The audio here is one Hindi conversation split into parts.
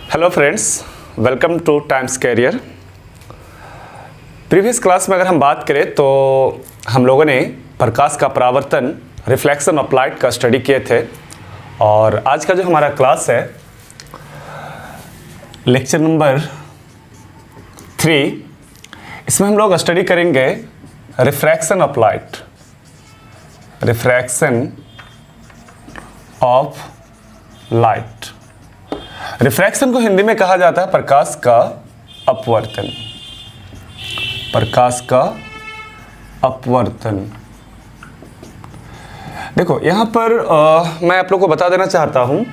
Hello friends, welcome to Times Career. Previous class में अगर हम बात करें तो हम लोगों ने प्रकाश का परावर्तन, रिफ्लेक्शन ऑफ लाइट का स्टडी किए थे। और आज का जो हमारा क्लास है लेक्चर नंबर 3, इसमें हम लोग स्टडी करेंगे refraction of light, refraction of light. Refraction को हिंदी में कहा जाता है प्रकाश का अपवर्तन, प्रकाश का अपवर्तन। देखो यहाँ पर मैं आप लोगों को बता देना चाहता हूँ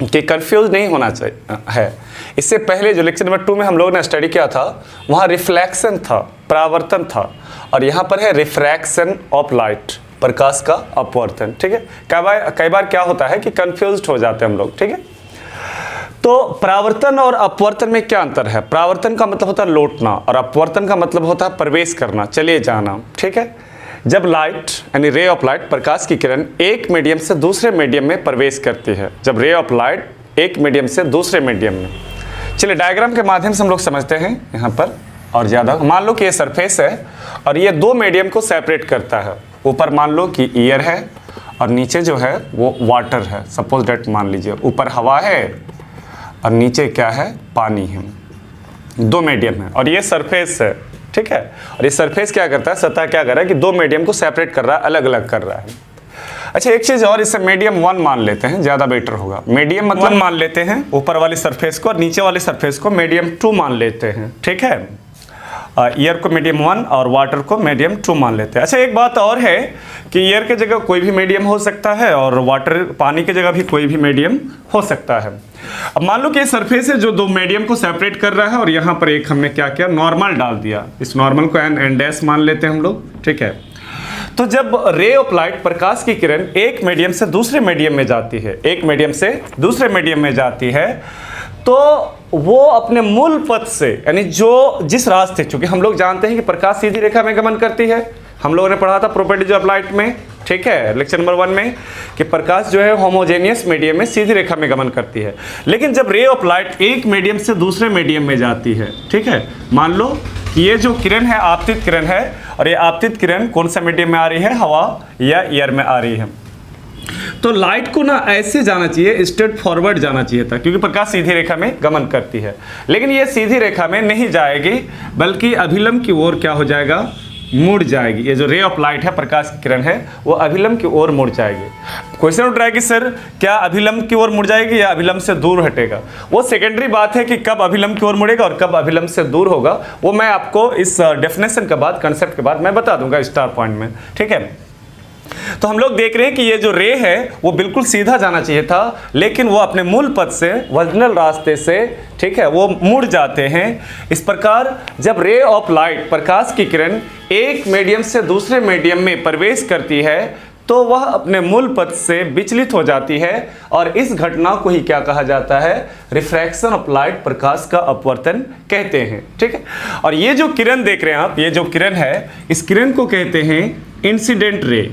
कि कंफ्यूज नहीं होना चाहिए है। इससे पहले जो लेक्चर नंबर 2 में हम लोगों ने स्टडी किया था वहाँ रिफ्लेक्शन था, परावर्तन था, और यहाँ पर है रिफ्रैक्शन ऑफ लाइट, प्रकाश का अपवर्तन। ठीक है, कई बार क्या होता है कि कंफ्यूज हो जाते हैं हम लोग। ठीक है, तो परावर्तन और अपवर्तन में क्या अंतर है? परावर्तन का मतलब होता है लौटना और अपवर्तन का मतलब होता है प्रवेश करना, चले जाना। ठीक है, जब लाइट यानी रे ऑफ लाइट, प्रकाश की किरण एक मीडियम से दूसरे मीडियम में प्रवेश करती है, जब रे ऑफ लाइट एक मीडियम से दूसरे मीडियम में। चलिए डायग्राम के माध्यम से हम लोग समझते हैं यहाँ पर। और ज़्यादा मान लो कि ये सरफेस है और ये दो मीडियम को सेपरेट करता है। ऊपर मान लो कि एयर है और नीचे जो है वो वाटर है। सपोज डेट मान लीजिए ऊपर हवा है और नीचे क्या है, पानी है। दो मीडियम है और ये सरफेस है। ठीक है, और ये सरफेस क्या करता है, सतह क्या कर रहा है कि दो मीडियम को सेपरेट कर रहा है, अलग अलग कर रहा है। अच्छा एक चीज़ और, इसे मीडियम 1 मान लेते हैं, ज़्यादा बेटर होगा। मीडियम मतलब मान लेते हैं ऊपर वाली सरफेस को और नीचे वाली सरफेस को मीडियम 2 मान लेते हैं। ठीक है, एयर को मीडियम 1 और वाटर को मीडियम 2 मान लेते हैं। अच्छा एक बात और है कि एयर की जगह कोई भी मीडियम हो सकता है और वाटर पानी की जगह भी कोई भी मीडियम हो सकता है। अब मान लो कि ये सरफेस है जो दो मीडियम को सेपरेट कर रहा है और यहाँ पर एक हमने क्या किया, नॉर्मल डाल दिया। इस नॉर्मल को एन डैश मान लेते हैं हम लोग। ठीक है, तो जब रे ऑफ लाइट, प्रकाश की किरण एक मीडियम से दूसरे मीडियम में जाती है, एक मीडियम से दूसरे मीडियम में जाती है, तो वो अपने मूल पथ से यानी जो जिस रास्ते, चूंकि हम लोग जानते हैं कि प्रकाश सीधी रेखा में गमन करती है, हम लोगों ने पढ़ा था प्रॉपर्टीज ऑफ लाइट में। ठीक है, लेक्चर नंबर 1 में कि प्रकाश जो है होमोजेनियस मीडियम में सीधी रेखा में गमन करती है। लेकिन जब रे ऑफ लाइट एक मीडियम से दूसरे मीडियम में जाती है, ठीक है, मान लो कि ये जो किरण है आपतित किरण है और ये आपतित किरण कौन सा मीडियम में आ रही है, हवा या एयर में आ रही है, तो लाइट को ना ऐसे जाना चाहिए, स्ट्रेट फॉरवर्ड जाना चाहिए था, क्योंकि प्रकाश सीधी रेखा में गमन करती है। लेकिन ये सीधी रेखा में नहीं जाएगी बल्कि अभिलंब की ओर क्या हो जाएगा, मुड़ जाएगी। ये जो रे ऑफ लाइट है, प्रकाश की किरण है, वो अभिलंब की ओर मुड़ जाएगी। क्वेश्चन उठ रहा है कि सर क्या अभिलंब की ओर मुड़ जाएगी या अभिलंब से दूर हटेगा? वो सेकेंडरी बात है कि कब अभिलंब की ओर मुड़ेगा और कब अभिलंब से दूर होगा, वो मैं आपको इस डेफिनेशन के बाद, कंसेप्ट के बाद मैं बता दूंगा स्टार पॉइंट में। ठीक है, तो हम लोग देख रहे हैं कि ये जो रे है वो बिल्कुल सीधा जाना चाहिए था, लेकिन वो अपने मूल पथ से, वर्जिनल रास्ते से, ठीक है, वो मुड़ जाते हैं। इस प्रकार जब रे ऑफ लाइट, प्रकाश की किरण एक मीडियम से दूसरे मीडियम में प्रवेश करती है तो वह अपने मूल पथ से विचलित हो जाती है और इस घटना को ही क्या कहा जाता है, रिफ्रैक्शन ऑफ लाइट, प्रकाश का अपवर्तन कहते हैं। ठीक है, और ये जो किरण देख रहे हैं आप, ये जो किरण है, इस किरण को कहते हैं इंसिडेंट रे,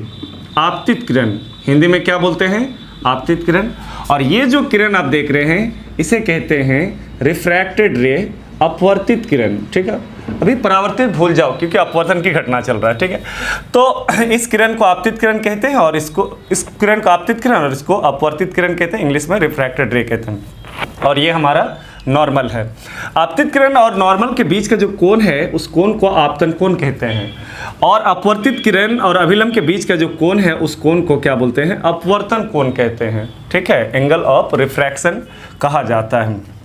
आपतित किरण। हिंदी में क्या बोलते हैं, आपतित किरण। और ये जो किरण आप देख रहे हैं इसे कहते हैं रिफ्रैक्टेड रे, अपवर्तित किरण। ठीक है, अभी परावर्तित भूल जाओ क्योंकि अपवर्तन की घटना चल रहा है। ठीक है, तो इस किरण को आपतित किरण कहते हैं और इस किरण को आपतित किरण और इसको अपवर्तित किरण कहते हैं, इंग्लिश में रिफ्रैक्टेड रे कहते हैं। और ये हमारा नॉर्मल है। आपतित किरण और नॉर्मल के बीच का जो कोण है उस कोण को आपतन कोण कहते हैं, और अपवर्तित किरण और अभिलंब के बीच का जो कोण है उस कोण को क्या बोलते हैं, अपवर्तन कोण कहते हैं। ठीक है, एंगल ऑफ रिफ्रैक्शन कहा जाता है।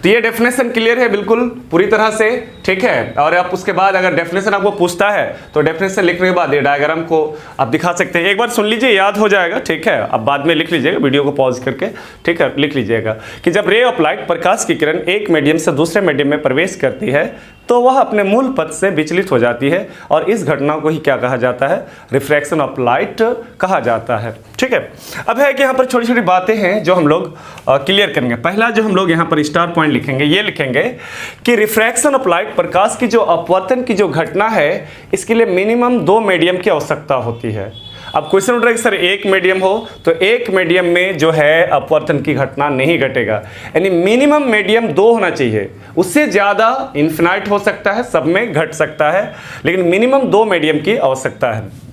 तो ये डेफिनेशन क्लियर है बिल्कुल पूरी तरह से। ठीक है, और आप उसके बाद अगर डेफिनेशन आपको पूछता है तो डेफिनेशन लिखने के बाद ये डायग्राम को आप दिखा सकते हैं। एक बार सुन लीजिए, याद हो जाएगा। ठीक है, अब बाद में लिख लीजिएगा, वीडियो को पॉज करके। ठीक है, लिख लीजिएगा कि जब रे ऑफ लाइट, प्रकाश की किरण एक मीडियम से दूसरे मीडियम में प्रवेश करती है तो वह अपने मूल पथ से विचलित हो जाती है और इस घटना को ही क्या कहा जाता है, रिफ्रैक्शन ऑफ लाइट कहा जाता है। ठीक है, अब है कि यहाँ पर छोटी छोटी बातें हैं जो हम लोग क्लियर करेंगे। पहला जो हम लोग यहाँ पर स्टार पॉइंट लिखेंगे, ये लिखेंगे कि रिफ्रैक्शन ऑफ लाइट, प्रकाश की जो अपवर्तन की जो घटना है, इसके लिए मिनिमम 2 मीडियम की आवश्यकता होती है। अब क्वेश्चन उठ रहा है कि सर एक मीडियम हो, तो एक मीडियम में जो है अपवर्तन की घटना नहीं घटेगा, यानी मिनिमम मीडियम 2 होना चाहिए। उससे ज़्यादा इन्फिनाइट हो सकता है, सब में घट सकता है, लेकिन मिनिमम 2 मीडियम की आवश्यकता है।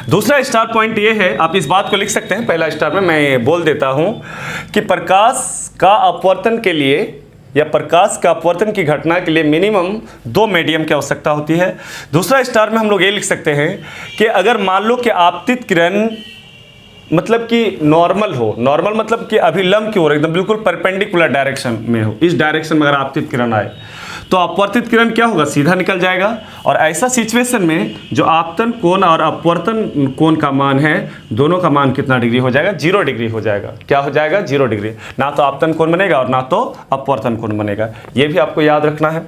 दूसरा स्टार पॉइंट ये है, आप इस बात को लिख सकते हैं पहला स्टार में, मैं बोल देता हूं कि प्रकाश का अपवर्तन के लिए या प्रकाश का अपवर्तन की घटना के लिए मिनिमम 2 मीडियम की आवश्यकता होती है। दूसरा स्टार में हम लोग ये लिख सकते हैं कि अगर मान लो कि आपतित किरण मतलब कि नॉर्मल हो, नॉर्मल मतलब कि अभिलंब की ओर एकदम बिल्कुल परपेंडिकुलर डायरेक्शन में हो, इस डायरेक्शन में अगर आपतित किरण आए तो अपवर्तित किरण क्या होगा, सीधा निकल जाएगा। और ऐसा सिचुएशन में जो आपतन कोण और अपवर्तन कोण का मान है, दोनों का मान कितना डिग्री हो जाएगा, 0 डिग्री हो जाएगा। क्या हो जाएगा, 0 डिग्री। ना तो आपतन कोण बनेगा और ना तो अपवर्तन कोण बनेगा, ये भी आपको याद रखना है।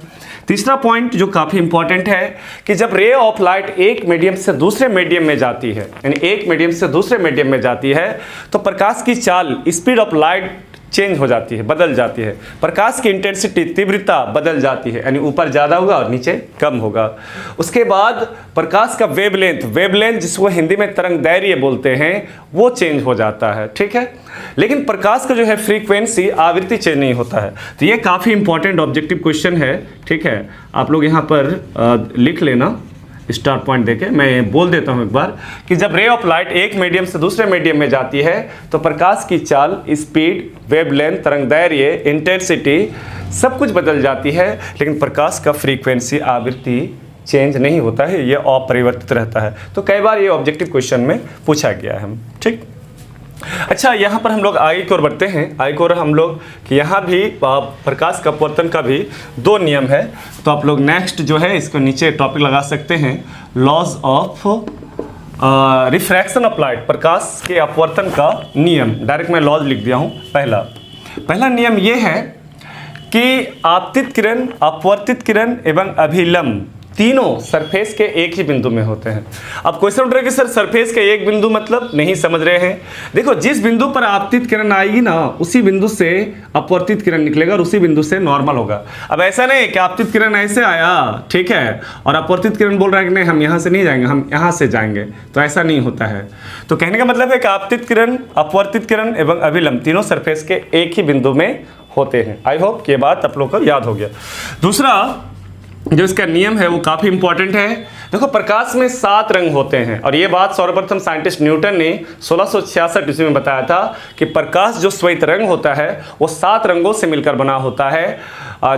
तीसरा पॉइंट जो काफ़ी इंपॉर्टेंट है कि जब रे ऑफ लाइट एक मीडियम से दूसरे मीडियम में जाती है, यानी एक मीडियम से दूसरे मीडियम में जाती है, तो प्रकाश की चाल, स्पीड ऑफ लाइट चेंज हो जाती है, बदल जाती है। प्रकाश की इंटेंसिटी, तीव्रता बदल जाती है, यानी ऊपर ज़्यादा होगा और नीचे कम होगा। उसके बाद प्रकाश का वेवलेंथ जिसको हिंदी में तरंग दैर्घ्य बोलते हैं, वो चेंज हो जाता है, ठीक है। लेकिन प्रकाश का जो है फ्रीक्वेंसी, आवृत्ति चेंज नहीं होता है। तो ये काफ़ी इंपॉर्टेंट ऑब्जेक्टिव क्वेश्चन है, ठीक है। आप लोग यहाँ पर लिख लेना स्टार पॉइंट देके। मैं बोल देता हूं एक बार कि जब रे ऑफ लाइट एक मीडियम से दूसरे मीडियम में जाती है तो प्रकाश की चाल, स्पीड, वेवलेंथ, तरंगदैर्घ्य, इंटेंसिटी सब कुछ बदल जाती है, लेकिन प्रकाश का फ्रीक्वेंसी, आवृत्ति चेंज नहीं होता है, ये अपरिवर्तित रहता है। तो कई बार ये ऑब्जेक्टिव क्वेश्चन में पूछा गया है, ठीक। अच्छा, यहाँ पर हम लोग आगे की ओर बढ़ते हैं। आगे की ओर हम लोग कि यहाँ भी प्रकाश का अपवर्तन का भी 2 नियम है। तो आप लोग नेक्स्ट जो है इसको नीचे टॉपिक लगा सकते हैं, laws of refraction of light, प्रकाश के अपवर्तन का नियम। डायरेक्ट मैं लॉज लिख दिया हूँ। पहला नियम ये है कि आपतित किरण, अपवर्तित किरण एवं अभिलंब तीनों सरफेस के एक ही बिंदु में होते हैं। अब क्वेश्चन उठ रहा है कि सर सरफेस के एक बिंदु मतलब नहीं समझ रहे हैं। देखो, जिस बिंदु पर आपतित किरण आएगी ना, उसी बिंदु से अपवर्तित किरण निकलेगा और उसी बिंदु से नॉर्मल होगा। अब ऐसा नहीं कि आपतित किरण ऐसे आया, ठीक है, और अपवर्तित किरण बोल रहा है कि नहीं हम यहाँ से नहीं जाएंगे, हम यहाँ से जाएंगे, तो ऐसा नहीं होता है। तो कहने का मतलब है कि आपतित किरण, अपवर्तित किरण एवं अभिलंब तीनों सरफेस के एक ही बिंदु में होते हैं। आई होप ये बात आप लोग को याद हो गया। दूसरा जो इसका नियम है वो काफ़ी इंपॉर्टेंट है। देखो, प्रकाश में 7 रंग होते हैं और ये बात सर्वप्रथम साइंटिस्ट न्यूटन ने 1666 ईस्वी में बताया था कि प्रकाश जो श्वेत रंग होता है वो 7 रंगों से मिलकर बना होता है,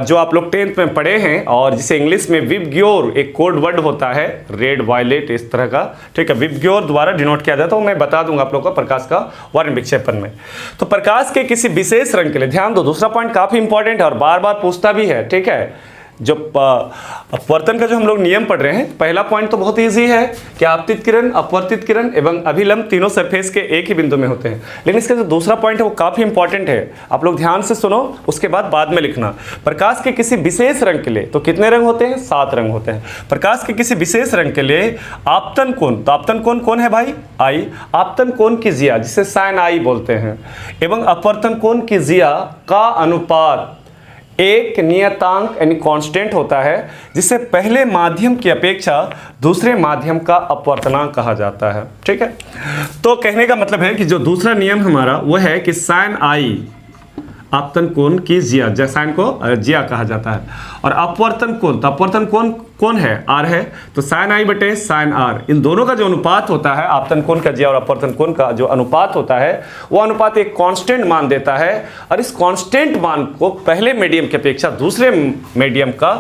जो आप लोग 10th में पढ़े हैं, और जिसे इंग्लिश में विबग्योर एक कोड वर्ड होता है, रेड, वायलेट, इस तरह का, ठीक है, विबग्योर द्वारा डिनोट किया जाता है। मैं बता दूंगा आप लोग को प्रकाश का वर्ण विक्षेपण में। तो प्रकाश के किसी विशेष रंग के लिए ध्यान दो, दूसरा पॉइंट काफ़ी इंपॉर्टेंट है और बार बार पूछता भी है, ठीक है। जो अपवर्तन का जो हम लोग नियम पढ़ रहे हैं, पहला पॉइंट तो बहुत इजी है कि आपतित किरण, अपवर्तित किरण एवं अभिलंब तीनों सरफेस के एक ही बिंदु में होते हैं। लेकिन इसका जो दूसरा पॉइंट है वो काफ़ी इंपॉर्टेंट है, आप लोग ध्यान से सुनो, उसके बाद में लिखना। प्रकाश के किसी विशेष रंग के लिए तो कितने रंग होते हैं, 7 रंग होते हैं। प्रकाश के किसी विशेष रंग के लिए आपतन कोण, तो आपतन कोण कौन है भाई, आई, आपतन कोण की जिया जिसे साइन आई बोलते हैं, एवं अपवर्तन कोण की जिया का अनुपात एक नियतांक यानी कांस्टेंट होता है, जिसे पहले माध्यम की अपेक्षा दूसरे माध्यम का अपवर्तनांक कहा जाता है, ठीक है। तो कहने का मतलब है कि जो दूसरा नियम हमारा वो है कि साइन आई आपतन कोण की जिया, साइन को जिया कहा जाता है, और अपवर्तन कोण, तो अपवर्तन कोण कौन है, आर है, तो साइन आई बटे साइन आर, इन दोनों का जो अनुपात होता है, आपतन कोण का जिया और अपवर्तन कोण का जो अनुपात होता है, वो अनुपात एक कांस्टेंट मान देता है, और इस कांस्टेंट मान को पहले मीडियम की अपेक्षा दूसरे मीडियम का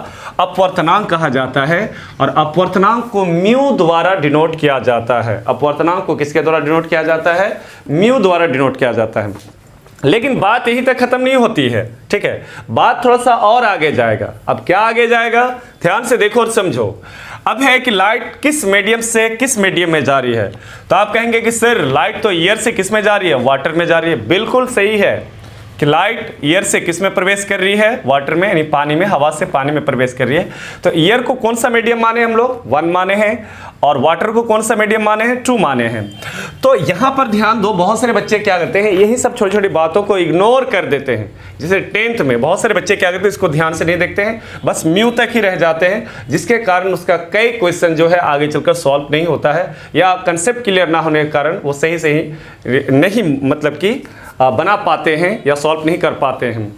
अपवर्तनांक कहा जाता है, और अपवर्तनांक को म्यू द्वारा डिनोट किया जाता है। अपवर्तनांक को किसके द्वारा डिनोट किया जाता है, म्यू द्वारा डिनोट किया जाता है। लेकिन बात यहीं तक खत्म नहीं होती है, ठीक है, बात थोड़ा सा और आगे जाएगा। अब क्या आगे जाएगा, ध्यान से देखो और समझो। अब है कि लाइट किस मीडियम से किस मीडियम में जा रही है, तो आप कहेंगे कि सर लाइट तो एयर से किस में जा रही है, वाटर में जा रही है। बिल्कुल सही है। कि लाइट एयर से किस में प्रवेश कर रही है, वाटर में, यानी पानी में, हवा से पानी में प्रवेश कर रही है। तो एयर को कौन सा मीडियम माने हम लोग, 1 माने हैं, और वाटर को कौन सा मीडियम माने हैं, 2 माने हैं। तो यहां पर ध्यान दो, बहुत सारे बच्चे क्या करते हैं, यही सब छोटी छोटी बातों को इग्नोर कर देते हैं। जैसे 10th में बहुत सारे बच्चे क्या करते हैं, इसको ध्यान से नहीं देखते हैं, बस म्यू तक ही रह जाते हैं, जिसके कारण उसका कई क्वेश्चन जो है आगे चलकर सॉल्व नहीं होता है, या कंसेप्ट क्लियर ना होने के कारण वो सही नहीं मतलब कि बना पाते हैं या सॉल्व नहीं कर पाते हैं।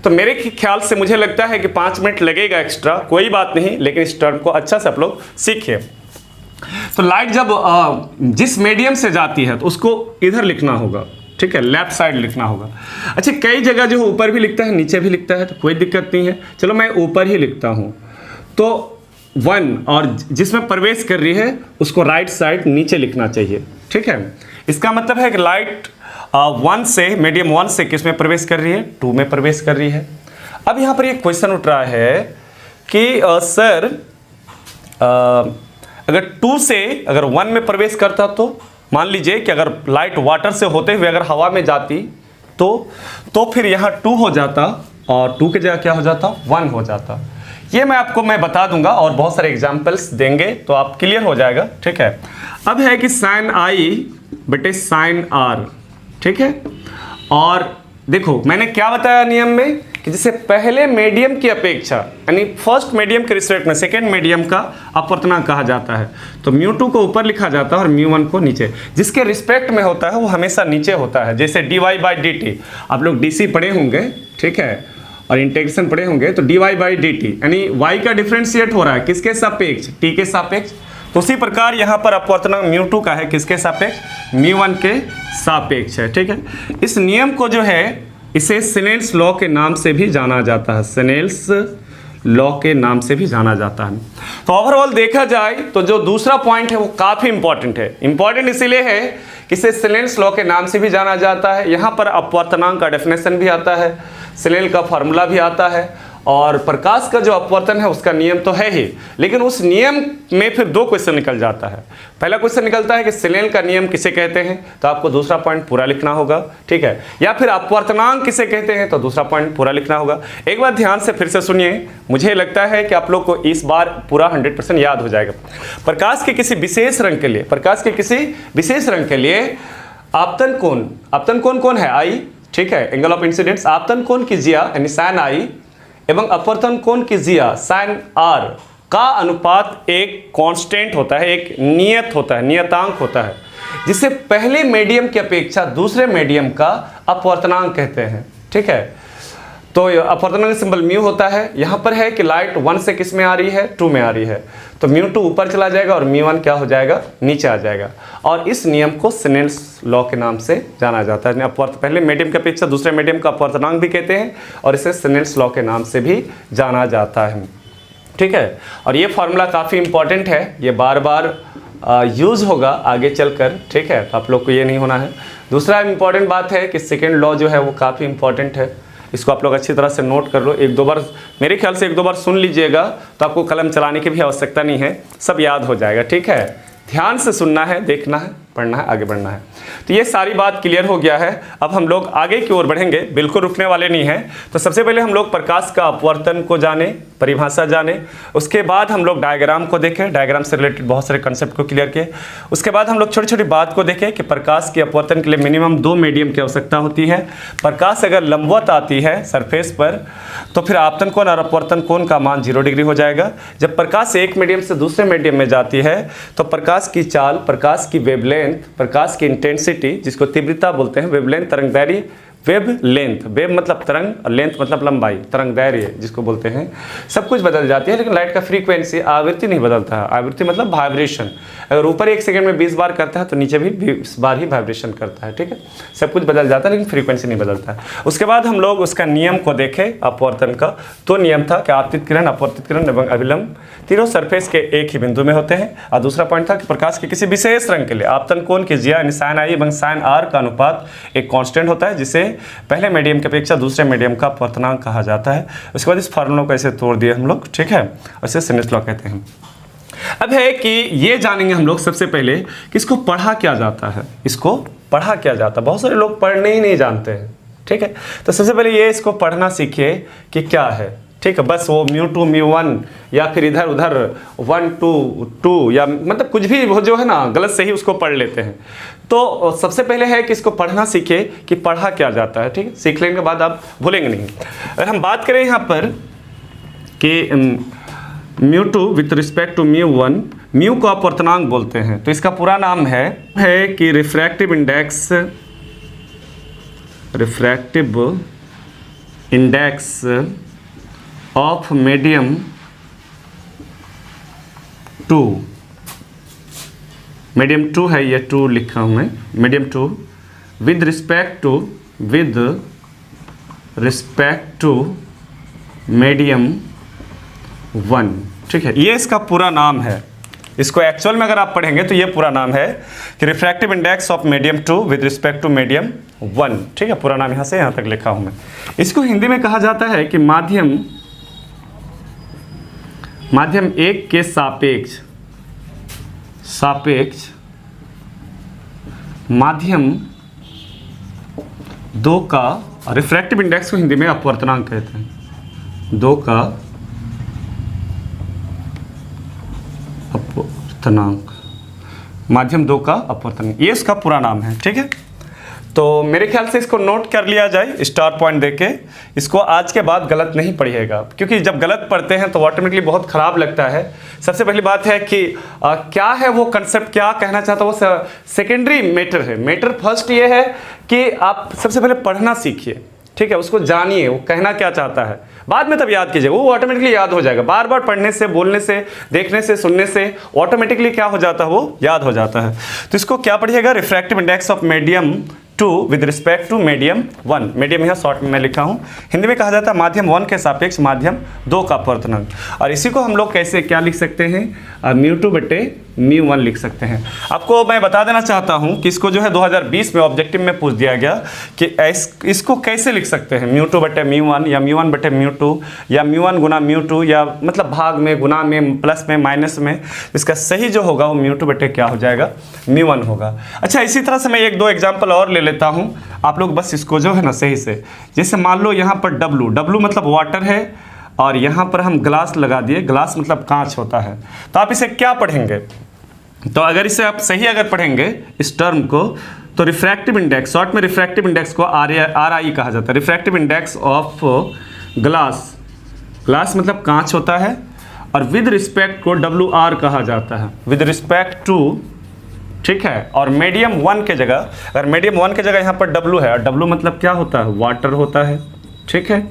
तो मेरे ख्याल से मुझे लगता है कि 5 मिनट लगेगा एक्स्ट्रा, कोई बात नहीं, लेकिन इस टर्म को अच्छा से आप लोग सीखिए। तो लाइट जब जिस मीडियम से जाती है तो उसको इधर लिखना होगा, ठीक है, लेफ्ट साइड लिखना होगा। अच्छा, कई जगह जो ऊपर भी लिखता है नीचे भी लिखता है, तो कोई दिक्कत नहीं है, चलो मैं ऊपर ही लिखता हूं। तो 1 और जिसमें प्रवेश कर रही है उसको राइट साइड नीचे लिखना चाहिए, ठीक है। इसका मतलब है कि लाइट 1 से, मीडियम 1 से किस में प्रवेश कर रही है, 2 में प्रवेश कर रही है। अब यहां पर एक क्वेश्चन उठ रहा है कि सर अगर 2 से अगर 1 में प्रवेश करता, तो मान लीजिए कि अगर लाइट वाटर से होते हुए अगर हवा में जाती तो फिर यहाँ 2 हो जाता और 2 की जगह क्या हो जाता, 1 हो जाता। ये मैं बता दूंगा और बहुत सारे एग्जाम्पल्स देंगे तो आप क्लियर हो जाएगा, ठीक है। अब है कि साइन आई बटे साइन आर, ठीक है। और देखो मैंने क्या बताया नियम में कि जैसे पहले मीडियम की अपेक्षा, यानी फर्स्ट मीडियम के रिस्पेक्ट में सेकेंड मीडियम का अपवर्तनांक कहा जाता है, तो μ2 को ऊपर लिखा जाता है और μ1 को नीचे। जिसके रिस्पेक्ट में होता है वो हमेशा नीचे होता है। जैसे dy/dt, आप लोग dc पढ़े होंगे, ठीक है, और इंटीग्रेशन पढ़े होंगे, तो dy/dt यानी y का डिफरेंशिएट हो रहा है किसके सापेक्ष, t के सापेक्ष। तो उसी प्रकार यहाँ पर अपवर्तनांक μ2 का है किसके सापेक्ष, μ1 के सापेक्ष है, ठीक है। इस नियम को जो है इसे स्नेल्स लॉ के नाम से भी जाना जाता है, स्नेल्स लॉ के नाम से भी जाना जाता है। तो ओवरऑल देखा जाए तो जो दूसरा पॉइंट है वो काफी इंपॉर्टेंट है। इंपॉर्टेंट इसीलिए है कि इसे स्नेल्स लॉ के नाम से भी जाना जाता है। यहाँ पर अपवर्तनांक का डेफिनेशन भी आता है, स्नेल का फॉर्मूला भी आता है, और प्रकाश का जो अपवर्तन है उसका नियम तो है ही, लेकिन उस नियम में फिर 2 क्वेश्चन निकल जाता है। पहला क्वेश्चन निकलता है कि स्नेल का नियम किसे कहते हैं, तो आपको दूसरा पॉइंट पूरा लिखना होगा, ठीक है। या फिर अपवर्तनांक किसे कहते हैं, तो दूसरा पॉइंट पूरा लिखना होगा। एक बार ध्यान से फिर से सुनिए, मुझे लगता है कि आप लोग को इस बार पूरा 100% याद हो जाएगा। प्रकाश के किसी विशेष रंग के लिए, प्रकाश के किसी विशेष रंग के लिए आपतन कोण कौन है, आई, ठीक है, एंगल ऑफ इंसिडेंस। आपतन कोण की जिया यानी साइन आई एवं अपवर्तन कोण की जिया साइन आर का अनुपात एक कांस्टेंट होता है, एक नियत होता है, नियतांक होता है, जिसे पहले मीडियम की अपेक्षा दूसरे मीडियम का अपवर्तनांक कहते हैं, ठीक है। तो अपवर्तनांक सिंबल म्यू होता है। यहाँ पर है कि लाइट 1 से किस में आ रही है, 2 में आ रही है, तो μ2 ऊपर चला जाएगा और μ1 क्या हो जाएगा, नीचे आ जाएगा। और इस नियम को स्नेल्स लॉ के नाम से जाना जाता है। पहले मीडियम की अपेक्षा दूसरे मीडियम का अपवर्तनांक भी कहते हैं और इसे स्नेल्स लॉ के नाम से भी जाना जाता है, ठीक है। और ये फॉर्मूला काफ़ी इंपॉर्टेंट है, ये बार बार यूज़ होगा आगे चलकर, ठीक है, तो आप लोग को ये नहीं होना है। दूसरा इंपॉर्टेंट बात है कि सेकेंड लॉ जो है वो काफ़ी इंपॉर्टेंट है, इसको आप लोग अच्छी तरह से नोट कर लो। 1-2 बार, मेरे ख्याल से 1-2 बार सुन लीजिएगा तो आपको कलम चलाने की भी आवश्यकता नहीं है, सब याद हो जाएगा, ठीक है। ध्यान से सुनना है, देखना है, पढ़ना है, आगे बढ़ना है। तो ये सारी बात क्लियर हो गया है। अब हम लोग आगे की ओर बढ़ेंगे, बिल्कुल रुकने वाले नहीं हैं। तो सबसे पहले हम लोग प्रकाश का अपवर्तन को जाने, परिभाषा जाने, उसके बाद हम लोग डायग्राम को देखें, डायग्राम से रिलेटेड बहुत सारे कंसेप्ट को क्लियर किए। उसके बाद हम लोग छोटी छोटी बात को देखें कि प्रकाश के अपवर्तन के लिए मिनिमम 2 मीडियम की आवश्यकता होती है। प्रकाश अगर लंबवत आती है सरफेस पर तो फिर आपतन कोण और अपवर्तन कोण का मान 0 डिग्री हो जाएगा। जब प्रकाश एक मीडियम से दूसरे मीडियम में जाती है तो प्रकाश की चाल, प्रकाश की वेवलेंथ, प्रकाश की इंटेंसिटी, जिसको तीव्रता बोलते हैं, वेवलेंथ तरंगदैर्घ्य, वेव लेंथ, वेव मतलब तरंग और लेंथ मतलब लंबाई, तरंगदैर्घ्य जिसको बोलते हैं, सब कुछ बदल जाती है। लेकिन लाइट का फ्रीक्वेंसी, आवृत्ति नहीं बदलता है। आवृत्ति मतलब वाइब्रेशन, अगर ऊपर 1 सेकंड में 20 बार करता है तो नीचे भी 20 बार ही वाइब्रेशन करता है, ठीक है। सब कुछ बदल जाता है लेकिन फ्रीक्वेंसी नहीं बदलता है। उसके बाद हम लोग उसका नियम को देखें अपवर्तन का। तो नियम था कि आपतित किरण, अपवर्तित किरण एवं अभिलंब तीनों सरफेस के एक ही बिंदु में होते हैं। और दूसरा पॉइंट था कि प्रकाश के किसी विशेष रंग के लिए आपतन कोण की जिया यानी साइन आई एवं साइन आर का अनुपात एक कांस्टेंट होता है, जिसे पहले मीडियम की अपेक्षा दूसरे मीडियम का अपवर्तनांक कहा जाता है। उसके बाद इस फार्मूला को ऐसे तोड़ दिए हम लोग, ठीक है, इसे स्नेल्स लॉ कहते हैं। अब है कि ये जानेंगे हम लोग सबसे पहले कि इसको पढ़ा क्या जाता है, इसको पढ़ा क्या जाता है। बहुत सारे लोग पढ़ने ही नहीं जानते हैं, ठीक है। तो सबसे पहले ये इसको पढ़ना सीखिए कि क्या है, ठीक है। बस वो μ2 μ1 या फिर इधर उधर 1 2 2 या मतलब कुछ भी वो जो है ना गलत सही उसको पढ़ लेते हैं। तो सबसे पहले है कि इसको पढ़ना सीखिए कि पढ़ा क्या जाता है, ठीक है। सीख लेने के बाद आप भूलेंगे नहीं। अगर हम बात करें यहाँ पर कि μ2 विथ रिस्पेक्ट टू μ1, म्यू को अपवर्तनांक बोलते हैं, तो इसका पूरा नाम है कि refractive index of medium 2, medium 2 है, ये 2 लिखा हूँ मैं, medium 2 with respect to medium 1, ठीक है। ये इसका पूरा नाम है। इसको एक्चुअल में अगर आप पढ़ेंगे तो ये पूरा नाम है कि refractive index of medium 2 with respect to medium 1, ठीक है। पूरा नाम यहाँ से यहाँ तक लिखा हूँ मैं। इसको हिंदी में कहा जाता है कि माध्यम 1 के सापेक्ष माध्यम 2 का, रिफ्रैक्टिव इंडेक्स को हिंदी में अपवर्तनांक कहते हैं, 2 का अपवर्तनांक, माध्यम 2 का अपवर्तनांक, ये इसका पूरा नाम है, ठीक है। तो मेरे ख्याल से इसको नोट कर लिया जाए स्टार पॉइंट देके। इसको आज के बाद गलत नहीं पढ़िएगा, क्योंकि जब गलत पढ़ते हैं तो ऑटोमेटिकली बहुत ख़राब लगता है। सबसे पहली बात है कि क्या है वो कंसेप्ट, क्या कहना चाहता है वो सेकेंडरी मैटर है। मैटर फर्स्ट ये है कि आप सबसे पहले पढ़ना सीखिए, ठीक है। उसको जानिए वो कहना क्या चाहता है, बाद में तब याद कीजिएगा, वो ऑटोमेटिकली याद हो जाएगा। बार बार पढ़ने से, बोलने से, देखने से, सुनने से ऑटोमेटिकली क्या हो जाता है, वो याद हो जाता है। तो इसको क्या पढ़िएगा, refractive index of medium 2 with respect to medium 1, medium यहाँ शॉर्ट में मैं लिखा हूँ। हिंदी में कहा जाता है माध्यम 1 के सापेक्ष माध्यम 2 का अपवर्तनांक। और इसी को हम लोग कैसे क्या लिख सकते हैं, μ2 बटे μ1 लिख सकते हैं। आपको मैं बता देना चाहता हूँ कि इसको जो है 2020 में ऑब्जेक्टिव में पूछ दिया गया कि इसको कैसे लिख सकते हैं, μ2 बटे μ1 या μ1 बटे μ2 या μ1 गुना μ2, या मतलब भाग में, गुना में, प्लस में, माइनस में। इसका सही जो होगा वो μ2 बटे क्या हो जाएगा, μ1 होगा। अच्छा, इसी तरह से मैं 1-2 एग्जाम्पल और ले लेता हूँ, आप लोग बस इसको जो है ना सही से, जैसे मान लो यहाँ पर W मतलब वाटर है और यहाँ पर हम ग्लास लगा दिए, ग्लास मतलब कांच होता है। तो आप इसे क्या पढ़ेंगे, तो अगर इसे आप सही अगर पढ़ेंगे इस टर्म को, तो रिफ्रैक्टिव इंडेक्स, शॉर्ट में रिफ्रैक्टिव इंडेक्स को RI कहा जाता है, रिफ्रैक्टिव इंडेक्स ऑफ ग्लास मतलब कांच होता है, और विद रिस्पेक्ट को WR कहा जाता है, विद रिस्पेक्ट टू, ठीक है। और मीडियम 1 के जगह, अगर मीडियम 1 के जगह यहाँ पर W है, और W मतलब क्या होता है, वाटर होता है, ठीक है।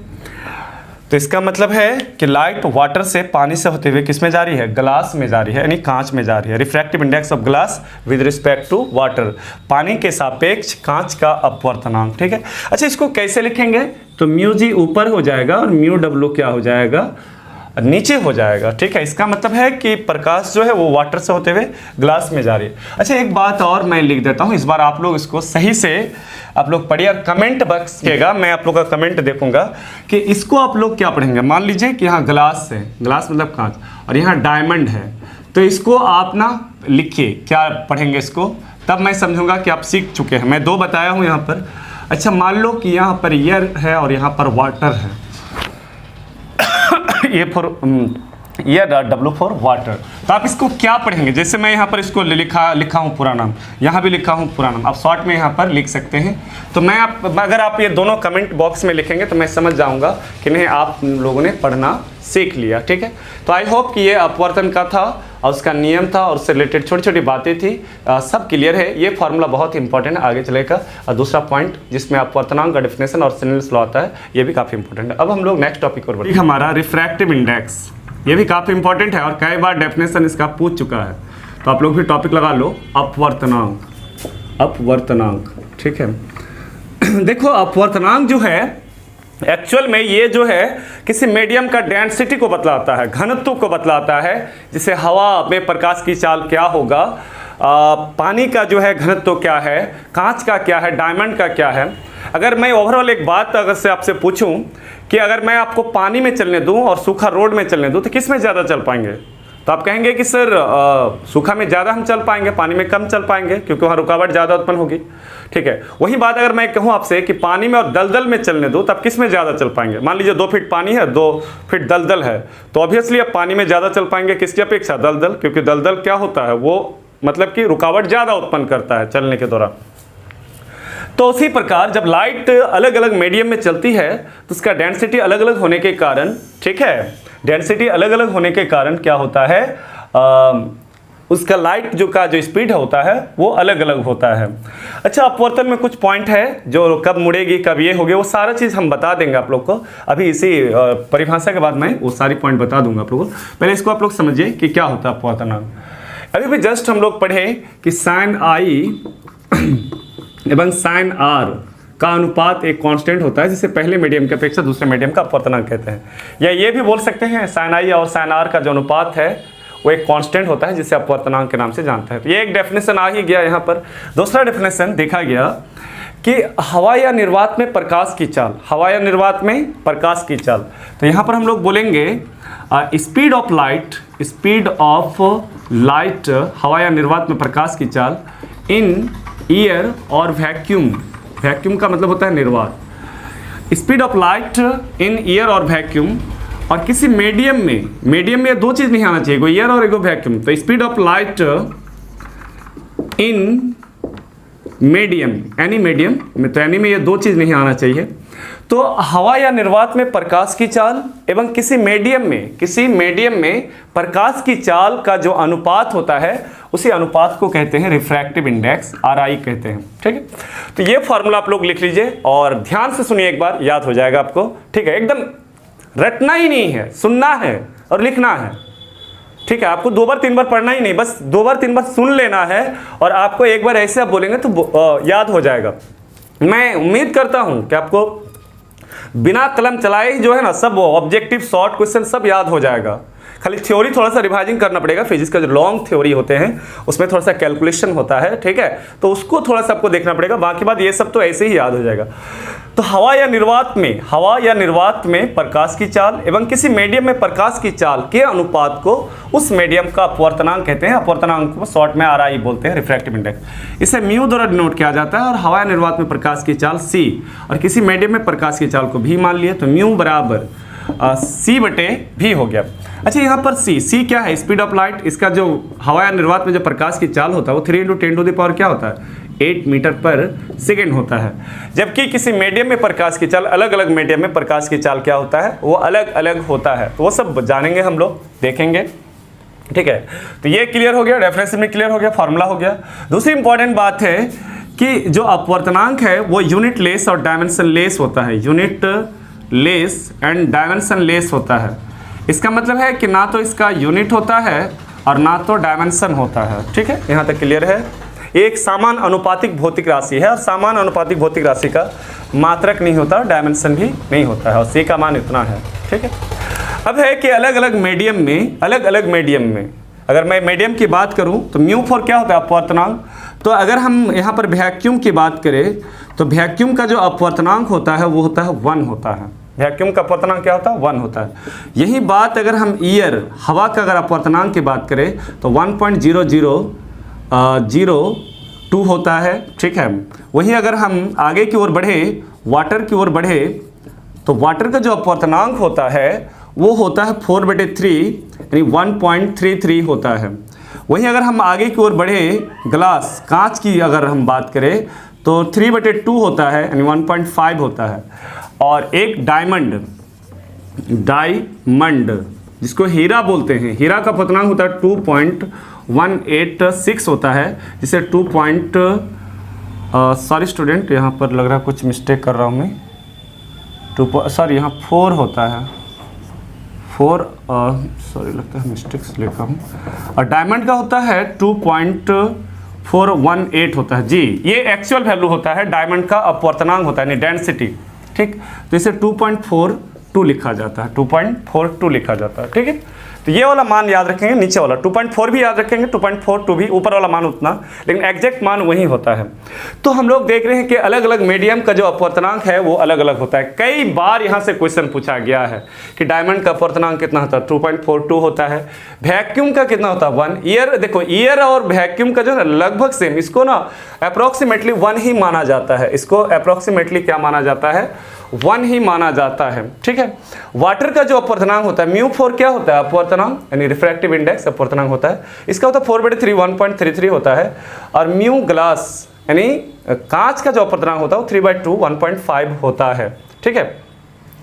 तो इसका मतलब है कि लाइट वाटर से, पानी से होते हुए किस में जा रही है, ग्लास में जा रही है, यानी कांच में जा रही है। Refractive index of glass with respect to water, पानी के सापेक्ष कांच का अपवर्तनांक, ठीक है। अच्छा, इसको कैसे लिखेंगे, तो μg ऊपर हो जाएगा और μw क्या हो जाएगा, नीचे हो जाएगा, ठीक है। इसका मतलब है कि प्रकाश जो है वो वाटर से होते हुए ग्लास में जा रही है। अच्छा, एक बात और मैं लिख देता हूँ, इस बार आप लोग इसको सही से आप लोग पढ़िए, कमेंट बॉक्स केगा, मैं आप लोग का कमेंट देखूंगा कि इसको आप लोग क्या पढ़ेंगे। मान लीजिए कि यहाँ ग्लास है, ग्लास मतलब कांच, और यहाँ डायमंड है, तो इसको आप ना लिखिए क्या पढ़ेंगे इसको, तब मैं समझूंगा कि आप सीख चुके हैं। मैं 2 बताया हूँ यहाँ पर। अच्छा, मान लो कि यहाँ पर एयर है और यहाँ पर वाटर है, ये फॉर ये W फॉर वाटर, तो आप इसको क्या पढ़ेंगे, जैसे मैं यहाँ पर इसको लिखा हूँ पूरा नाम, यहाँ भी लिखा हूँ पूरा नाम, आप शॉर्ट में यहाँ पर लिख सकते हैं। तो मैं अगर आप ये दोनों कमेंट बॉक्स में लिखेंगे तो मैं समझ जाऊँगा कि नहीं आप लोगों ने पढ़ना सीख लिया, ठीक है। तो आई होप कि ये अपवर्तन का था और उसका नियम था और उससे रिलेटेड छोटी छोटी बातें थी, सब क्लियर है। ये फार्मूला बहुत इंपॉर्टेंट है आगे चलेगा। और दूसरा पॉइंट जिसमें अपवर्तनांक का डेफिनेशन और सिग्नल्स लॉ आता है, ये भी काफ़ी इंपॉर्टेंट है। अब हम लोग नेक्स्ट टॉपिक पर बढ़ते हैं। हमारा रिफ्रैक्टिव इंडेक्स, ये भी काफ़ी इंपॉर्टेंट है और कई बार डेफिनेशन इसका पूछ चुका है, तो आप लोग भी टॉपिक लगा लो, अपवर्तनांक, ठीक है। देखो, अपवर्तनांक जो है एक्चुअल में ये जो है किसी मीडियम का डेंसिटी को बतलाता है, घनत्व को बतलाता है। जैसे हवा में प्रकाश की चाल क्या होगा, पानी का जो है घनत्व क्या है, कांच का क्या है, डायमंड का क्या है। अगर मैं ओवरऑल एक बात अगर से आपसे पूछूं कि अगर मैं आपको पानी में चलने दूं और सूखा रोड में चलने दूं तो किस में ज़्यादा चल पाएंगे, तो आप कहेंगे कि सर सूखा में ज़्यादा हम चल पाएंगे, पानी में कम चल पाएंगे, क्योंकि वहाँ रुकावट ज़्यादा उत्पन्न होगी। ठीक है, वही बात अगर मैं कहूँ आपसे कि पानी में और दलदल में चलने दो, तब किस में ज़्यादा चल पाएंगे? मान लीजिए 2 फीट पानी है, 2 फीट दलदल है, तो ऑब्वियसली अब पानी में ज़्यादा चल पाएंगे, किसकी अपेक्षा? दलदल, क्योंकि दलदल क्या होता है, वो मतलब कि रुकावट ज़्यादा उत्पन्न करता है चलने के दौरान। तो उसी प्रकार जब लाइट अलग अलग मीडियम में चलती है तो उसका डेंसिटी अलग अलग होने के कारण, ठीक है, डेंसिटी अलग अलग होने के कारण क्या होता है, उसका लाइट जो स्पीड होता है वो अलग अलग होता है। अच्छा, अपवर्तन में कुछ पॉइंट है जो कब मुड़ेगी, कब ये होगी, वो सारा चीज़ हम बता देंगे आप लोग को। अभी इसी परिभाषा के बाद मैं वो सारी पॉइंट बता दूंगा आप लोगों को। पहले इसको आप लोग समझिए कि क्या होता है अपवर्तनांक। अभी भी जस्ट हम लोग पढ़े कि साइन आई एवं साइन आर का अनुपात एक कांस्टेंट होता है, जिसे पहले मीडियम की अपेक्षा दूसरे मीडियम का अपवर्तनांक कहते हैं। या ये भी बोल सकते हैं साइन आई और साइन आर का जो अनुपात है वो एक कांस्टेंट होता है, जिसे अपवर्तनांक के नाम से जानते हैं। तो ये एक डेफिनेशन आ ही गया यहाँ पर। दूसरा डेफिनेशन देखा गया कि हवा या निर्वात में प्रकाश की चाल, हवा या निर्वात में प्रकाश की चाल। तो यहाँ पर हम लोग बोलेंगे speed of light, speed of light, हवा या निर्वात में प्रकाश की चाल इन एयर और वैक्यूम, वैक्यूम का मतलब होता है निर्वात, speed of light in air और वैक्यूम, और किसी मीडियम में ये 2 चीज़ नहीं आना चाहिए, कोई एयर और एक वैक्यूम। तो speed of light in medium, any medium में, तो एनी में ये 2 चीज़ नहीं आना चाहिए। तो हवा या निर्वात में प्रकाश की चाल एवं किसी मीडियम में प्रकाश की चाल का जो अनुपात होता है, उसी अनुपात को कहते हैं रिफ्रैक्टिव इंडेक्स, RI कहते हैं। ठीक है, तो ये फॉर्मूला आप लोग लिख लीजिए और ध्यान से सुनिए, एक बार याद हो जाएगा आपको। ठीक है, एकदम रटना ही नहीं है, सुनना है और लिखना है। ठीक है, आपको 2 बार 3 बार पढ़ना ही नहीं, बस 2 बार 3 बार सुन लेना है और आपको एक बार ऐसे आप बोलेंगे तो याद हो जाएगा। मैं उम्मीद करता हूं कि आपको बिना कलम चलाए ही जो है ना सब ऑब्जेक्टिव शॉर्ट क्वेश्चन सब याद हो जाएगा। खाली थ्योरी थोड़ा सा रिवाइजिंग करना पड़ेगा। फिजिक्स का जो लॉन्ग थ्योरी होते हैं उसमें थोड़ा सा कैलकुलेशन होता है, ठीक है, तो उसको थोड़ा सा आपको देखना पड़ेगा, बाकी बात ये सब तो ऐसे ही याद हो जाएगा। तो हवा या निर्वात में प्रकाश की चाल एवं किसी मीडियम में प्रकाश की चाल के अनुपात को उस मीडियम का अपवर्तनांक कहते हैं। अपवर्तनांक को शॉर्ट में RI बोलते हैं, रिफ्रैक्टिव इंडेक्स। इसे म्यू द्वारा डिनोट किया जाता है। और हवा या निर्वात में प्रकाश की चाल C और किसी मीडियम में प्रकाश की चाल को V मान लिए, तो म्यू बराबर C/V हो गया। अच्छा, यहाँ पर C क्या है? Speed of light. इसका जो हवा या निर्वात में जो प्रकाश की चाल होता है वो 3 × 10⁻⁴ क्या होता है? 8 मीटर पर सेकेंड होता है। जबकि किसी मीडियम में प्रकाश की चाल, अलग अलग मीडियम में प्रकाश की चाल क्या होता है? वो अलग अलग होता है। तो वो सब जानेंगे हम लोग, देखेंगे। ठीक है, तो ये क्लियर हो गया, रेफरेंस में क्लियर हो गया, फॉर्मूला हो गया। दूसरी इंपॉर्टेंट बात है कि जो अपवर्तनांक है वो यूनिट लेस और डायमेंशन लेस होता है। Unit less and dimension less होता है। इसका मतलब है कि ना तो इसका यूनिट होता है और ना तो डायमेंशन होता है। ठीक है, यहाँ तक क्लियर है। एक समान अनुपातिक भौतिक राशि है और समान अनुपातिक भौतिक राशि का मात्रक नहीं होता और डायमेंशन भी नहीं होता है, और C का मान इतना है। ठीक है, अब है कि अलग अलग मीडियम में अगर मैं मीडियम की बात करूं तो μ4 क्या होता है? अपवर्तनांक। तो अगर हम यहाँ पर वैक्यूम की बात करें तो वैक्यूम का जो अपवर्तनांक होता है वो होता है 1 होता है। वैक्यूम का अपवर्तनांक क्या होता है? 1 होता है। यही बात अगर हम ईयर, हवा का अगर अपवर्तनांक की बात करें तो 1.0002 होता है। ठीक है, वहीं अगर हम आगे की ओर बढ़े, वाटर की ओर बढ़े, तो वाटर का जो अपवर्तनांक होता है वो होता है 4/3 यानी 1.33 होता है। वहीं अगर हम आगे की ओर बढ़े, ग्लास, कांच की अगर हम बात करें तो 3/2 होता है यानी 1.5 होता है। और एक डायमंड जिसको हीरा बोलते हैं, हीरा का अपवर्तनांक होता है 2.186 होता है, जिसे सॉरी स्टूडेंट, यहाँ पर लग रहा है कुछ मिस्टेक कर रहा हूँ मैं, यहाँ 4 होता है, 4 सॉरी लगता है मिस्टेक्स लिखा हूँ। और डायमंड का होता है 2.418 होता है। जी, ये एक्चुअल वैल्यू होता है, डायमंड का अपवर्तनांक होता है यानी डेंसिटी। ठीक, तो इसे 2.42 लिखा जाता है, 2.42 लिखा जाता है। ठीक है, तो ये वाला मान याद रखेंगे, नीचे वाला 2.4 भी याद रखेंगे, 2.42 भी, ऊपर वाला मान उतना, लेकिन एग्जैक्ट मान वही होता है। तो हम लोग देख रहे हैं कि अलग अलग मीडियम का जो अपवर्तनांक है वो अलग अलग होता है। कई बार यहाँ से क्वेश्चन पूछा गया है कि डायमंड का अपवर्तनांक कितना होता है, 2.42 होता है। वैक्यूम का कितना होता है, 1। ईयर, देखो ईयर और वैक्यूम का जो है लगभग सेम, इसको ना अप्रोक्सीमेटली 1 ही माना जाता है, इसको अप्रोक्सीमेटली क्या माना जाता है, 1 ही माना जाता है, ठीक है। वाटर का जो अपवर्तनांक होता है μ4 क्या होता है, अपवर्तनांक यानी रिफ्रैक्टिव इंडेक्स अपवर्तनांक होता है, इसका होता है 4/3 1.33 होता है। और म्यू ग्लास यानी कांच का जो अपवर्तनांक होता है वो 3/2 1.5 होता है, ठीक है।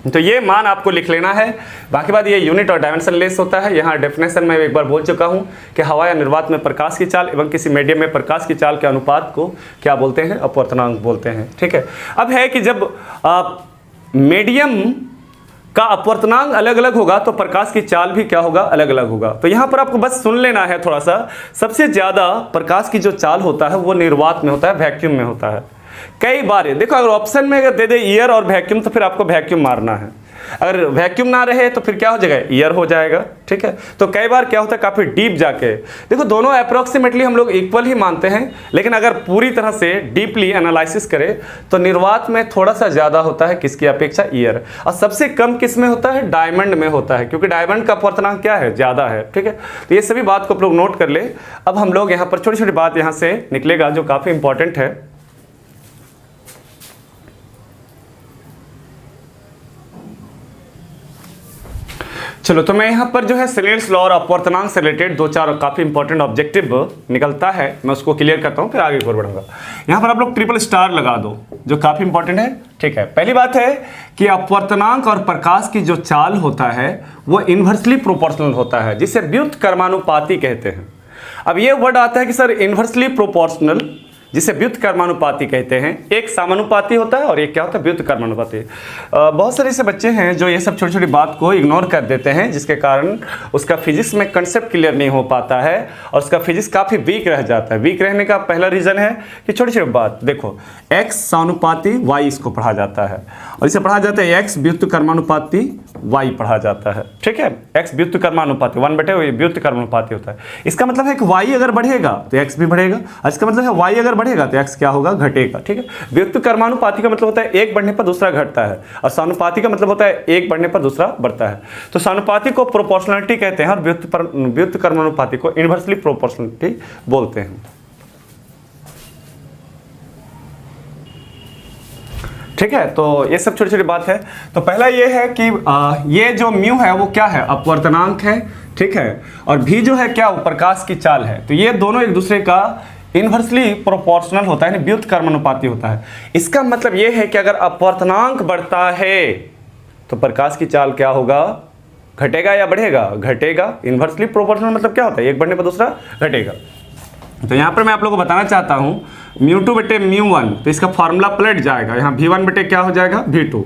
तो ये मान आपको लिख लेना है। बाकी बात ये यूनिट और डायमेंशन लेस होता है। यहाँ डेफिनेशन में एक बार बोल चुका हूँ कि हवा या निर्वात में प्रकाश की चाल एवं किसी मीडियम में प्रकाश की चाल के अनुपात को क्या बोलते हैं, अपवर्तनांक बोलते हैं, ठीक है। अब है कि जब मीडियम का अपवर्तनांक अलग अलग होगा तो प्रकाश की चाल भी क्या होगा, अलग अलग होगा। तो यहाँ पर आपको बस सुन लेना है थोड़ा सा, सबसे ज़्यादा प्रकाश की जो चाल होता है वो निर्वात में होता है, वैक्यूम में होता है। कई बार देखो अगर ऑप्शन में अगर दे दे ईयर और वैक्यूम तो फिर आपको वैक्यूम मारना है, अगर वैक्यूम ना रहे तो फिर क्या हो जाएगा, ईयर हो जाएगा, ठीक है। तो कई बार क्या होता है काफ़ी डीप जाके देखो, दोनों अप्रोक्सीमेटली हम लोग इक्वल ही मानते हैं, लेकिन अगर पूरी तरह से डीपली एनालिसिस करें तो निर्वात में थोड़ा सा ज़्यादा होता है किसकी अपेक्षा, ईयर। और सबसे कम किस में होता है, डायमंड में होता है, क्योंकि डायमंड का अपवर्तनांक क्या है, ज़्यादा है, ठीक है। तो ये सभी बात को आप लोग नोट कर ले। अब हम लोग यहाँ पर छोटी छोटी बात यहाँ से निकलेगा जो काफ़ी इंपॉर्टेंट है। चलो, तो मैं यहाँ पर जो है सेलेनियस लॉ और अपवर्तनांक से रिलेटेड 2-4 काफ़ी इंपॉर्टेंट ऑब्जेक्टिव निकलता है, मैं उसको क्लियर करता हूँ, फिर आगे और बढ़ूंगा। यहाँ पर आप लोग ट्रिपल स्टार लगा दो, जो काफ़ी इंपॉर्टेंट है, ठीक है। पहली बात है कि अपवर्तनांक और प्रकाश की जो चाल होता है वो इन्वर्सली प्रोपोर्शनल होता है, जिसे व्युत्क्रमानुपाती कहते हैं। अब ये वर्ड आता है कि सर इन्वर्सली प्रोपोर्शनल, जिसे व्युत्क्रमानुपाती कहते हैं। एक समानुपाती होता है और एक क्या होता है, व्युत्क्रमानुपाती। बहुत सारे ऐसे बच्चे हैं जो ये सब छोटी छोटी बात को इग्नोर कर देते हैं, जिसके कारण उसका फिजिक्स में कंसेप्ट क्लियर नहीं हो पाता है और उसका फिजिक्स काफ़ी वीक रह जाता है। वीक रहने का पहला रीज़न है कि छोटी छोटी बात देखो, x समानुपाती y इसको पढ़ा जाता है, और इसे पढ़ा जाता है x व्युत्क्रमानुपाती y पढ़ा जाता है, ठीक है। x व्युत्क्रमानुपाती 1/, व्युत्क्रमानुपाती होता है। इसका मतलब है कि y अगर बढ़ेगा तो x भी बढ़ेगा, और इसका मतलब है y अगर बढ़ेगा तो x क्या होगा, घटेगा, ठीक है। व्युत्क्रमानुपाती का मतलब होता है एक बढ़ने पर दूसरा घटता है, और समानुपाती का मतलब होता है एक बढ़ने पर दूसरा बढ़ता है। तो समानुपाती को प्रोपोर्शनलिटी कहते हैं और व्युत्क्रमानुपाती को इन्वर्सली प्रोपोर्शनलिटी बोलते हैं, ठीक है। तो ये सब छोटी छोटी बात है। तो पहला ये है कि ये जो म्यू है वो क्या है, अपवर्तनांक है, ठीक है, और भी जो है क्या, वो प्रकाश की चाल है। तो ये दोनों एक दूसरे का इन्वर्सली प्रोपोर्शनल होता है, व्युत्क्रमानुपाती होता है। इसका मतलब ये है कि अगर अपवर्तनांक बढ़ता है तो प्रकाश की चाल क्या होगा, घटेगा या बढ़ेगा, घटेगा। इन्वर्सली प्रोपोर्शनल मतलब क्या होता है, एक बढ़ने पर दूसरा घटेगा। तो यहाँ पर मैं आप लोगों को बताना चाहता हूँ μ2/μ1, तो इसका फॉर्मूला पलट जाएगा, यहाँ v1 क्या हो जाएगा, v2।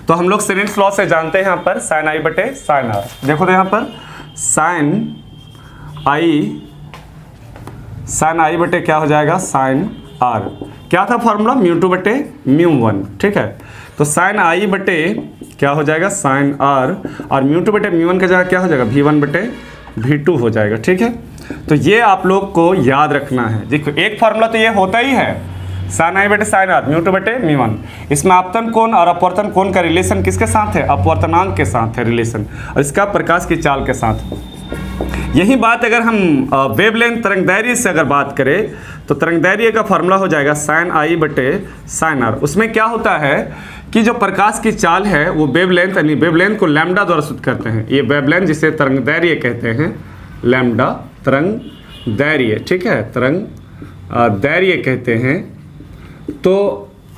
तो हम लोग सेलेनियस लॉ से जानते हैं यहाँ पर sin i/sin r। देखो तो यहाँ पर sin i क्या हो जाएगा, sin r। क्या था फॉर्मूला, μ2/μ1, ठीक है। तो sin i क्या हो जाएगा, sin r, और μ2/μ1 का जगह क्या हो जाएगा, v1/v2 हो जाएगा, ठीक है। तो ये आप लोग को याद रखना है। देखो एक फार्मूला तो ये होता ही है, sin i/sin r, μ2/μ1। इसमें आपतन कोण और अपवर्तन कोण का रिलेशन किसके साथ है, अपवर्तनांक के साथ है रिलेशन, और इसका प्रकाश की चाल के साथ। यही बात अगर हम वेवलेंथ तरंगदैर्घ्य से अगर बात करें तो तरंगदैर्घ्य का फार्मूला हो जाएगा sin i/sin r। उसमें क्या होता है कि जो प्रकाश की चाल है वो वेवलेंथ, यानी वेवलेंथ को लैम्डा द्वारा सूचित करते हैं। ये वेवलेंथ जिसे तरंगदैर्घ्य कहते हैं, लैम्डा तरंगदैर्घ्य, ठीक है, तरंगदैर्घ्य कहते हैं। तो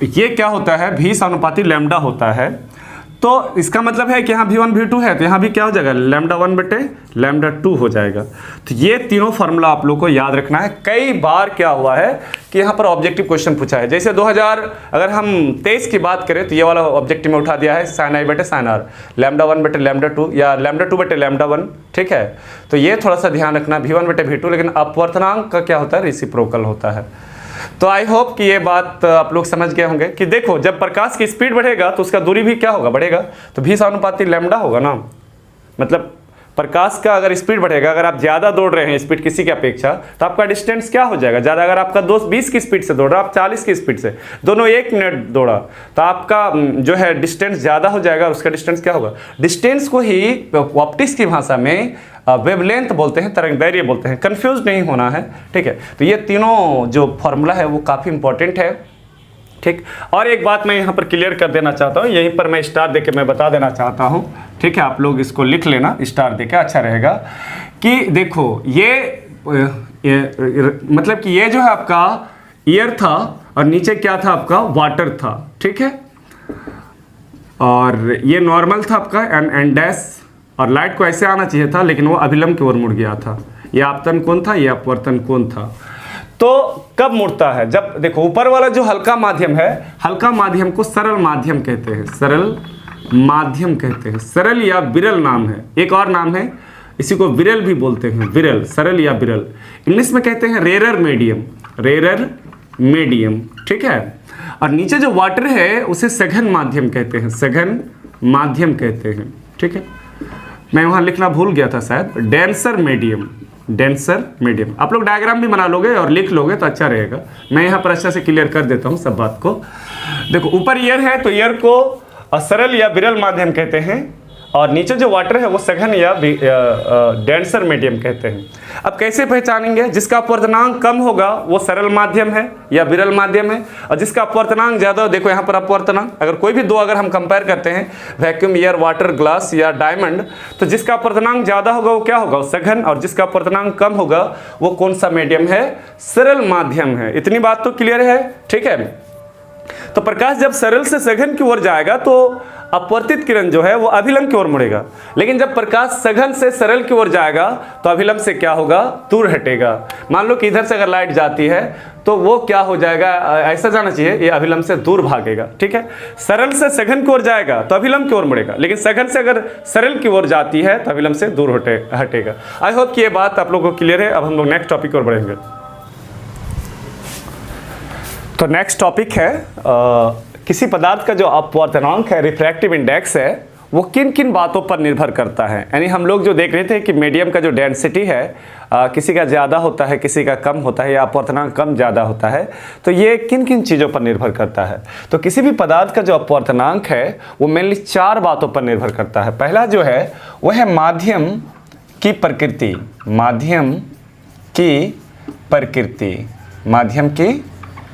ये क्या होता है, v समानुपाती लैम्डा होता है। तो इसका मतलब है कि यहाँ v1 v2 है, तो यहाँ भी क्या हो जाएगा, λ1/λ2 हो जाएगा। तो ये तीनों फार्मूला आप लोग को याद रखना है। कई बार क्या हुआ है कि यहाँ पर ऑब्जेक्टिव क्वेश्चन पूछा है, जैसे 2000 अगर हम 23 की बात करें तो ये वाला ऑब्जेक्टिव में उठा दिया है sin i/sin r, λ1/λ2 या λ2/λ1, ठीक है। तो ये थोड़ा सा ध्यान रखना, v1/v2, लेकिन अपवर्तनांक का क्या होता है, रेसिप्रोकल होता है। तो आई होप कि ये बात आप लोग समझ गए होंगे कि देखो जब प्रकाश की स्पीड बढ़ेगा तो उसका दूरी भी क्या होगा, बढ़ेगा। तो v समानुपाती लैम्डा होगा ना, मतलब प्रकाश का अगर स्पीड बढ़ेगा, अगर आप ज़्यादा दौड़ रहे हैं स्पीड किसी की अपेक्षा, तो आपका डिस्टेंस क्या हो जाएगा ज़्यादा। अगर आपका दोस्त 20 की स्पीड से दौड़ रहा है, आप 40 की स्पीड से, दोनों 1 मिनट दौड़ा, तो आपका जो है डिस्टेंस ज़्यादा हो जाएगा और उसका डिस्टेंस क्या होगा। डिस्टेंस को ही ऑप्टिक्स की भाषा में वेवलेंथ बोलते हैं, तरंग दैर्घ्य बोलते हैं। कंफ्यूज नहीं होना है, ठीक है। तो ये तीनों जो फॉर्मूला है वो काफ़ी इंपॉर्टेंट है, ठीक। और एक बात मैं यहाँ पर क्लियर कर देना चाहता हूँ, यहीं पर मैं स्टार देके मैं बता देना चाहता हूँ, ठीक है। आप लोग इसको लिख लेना, स्टार देके अच्छा रहेगा कि देखो ये मतलब कि ये जो है आपका एयर था और नीचे क्या था आपका वाटर था, ठीक है। और ये नॉर्मल था आपका एन डैश, और लाइट को ऐसे आना चाहिए था लेकिन वो अभिलंब की ओर मुड़ गया था। ये आपतन कोण था, ये अपवर्तन कोण था। तो कब मुड़ता है, जब देखो ऊपर वाला जो हल्का माध्यम है, हल्का माध्यम को सरल माध्यम कहते हैं, सरल माध्यम कहते हैं। सरल या विरल नाम है, एक और नाम है, इसी को विरल भी बोलते हैं, विरल, सरल या विरल। इंग्लिश में कहते हैं रेरर मीडियम, रेरर मीडियम, ठीक है। और नीचे जो वाटर है उसे सघन माध्यम कहते हैं, सघन माध्यम कहते हैं, ठीक है। मैं वहाँ लिखना भूल गया था शायद, डेंसर मीडियम, डेंसर मीडियम। आप लोग डायग्राम भी बना लोगे और लिख लोगे तो अच्छा रहेगा। मैं यहाँ पर अच्छा से क्लियर कर देता हूँ सब बात को। देखो ऊपर ईयर है तो ईयर को सरल या विरल माध्यम कहते हैं, और नीचे जो वाटर है वो सघन या डेंसर मीडियम कहते हैं। अब कैसे पहचानेंगे, जिसका अपवर्तनांक कम होगा वो सरल माध्यम है या विरल माध्यम है, और जिसका अपवर्तनांक ज़्यादा हो, देखो यहाँ पर अपवर्तनांक, अगर कोई भी दो अगर हम कंपेयर करते हैं, वैक्यूम, एयर, वाटर, ग्लास या डायमंड, तो जिसका अपवर्तनांक ज़्यादा होगा वो क्या होगा, वो सघन, और जिसका अपवर्तनांक कम होगा वो कौन सा मीडियम है, सरल माध्यम है। इतनी बात तो क्लियर है, ठीक है। तो प्रकाश जब सरल से सघन की ओर जाएगा तो अपवर्तित किरण जो है वो अभिलंब की ओर मुड़ेगा, लेकिन जब प्रकाश सघन से सरल की ओर जाएगा तो अभिलंब से क्या होगा, दूर हटेगा। मान लो कि इधर से अगर लाइट जाती है तो वो क्या हो जाएगा, ऐसा जाना चाहिए, ये अभिलंब से दूर भागेगा, ठीक है। सरल से सघन की ओर जाएगा तो अभिलंब की ओर मुड़ेगा, लेकिन सघन से अगर सरल की ओर जाती है तो अभिलंब से दूर हटेगा। आई होप कि ये बात आप लोगों को क्लियर है। अब हम लोग नेक्स्ट टॉपिक की ओर बढ़ेंगे। तो नेक्स्ट टॉपिक है किसी पदार्थ का जो अपवर्तनांक है, रिफ्रैक्टिव इंडेक्स है, वो किन किन बातों पर निर्भर करता है। यानी हम लोग जो देख रहे थे कि मीडियम का जो डेंसिटी है किसी का ज़्यादा होता है, किसी का कम होता है, या अपवर्तनांक कम ज़्यादा होता है, तो ये किन किन चीज़ों पर निर्भर करता है। तो किसी भी पदार्थ का जो अपवर्तनांक है वो मेनली 4 बातों पर निर्भर करता है। पहला जो है वो है माध्यम की प्रकृति, माध्यम की प्रकृति, माध्यम की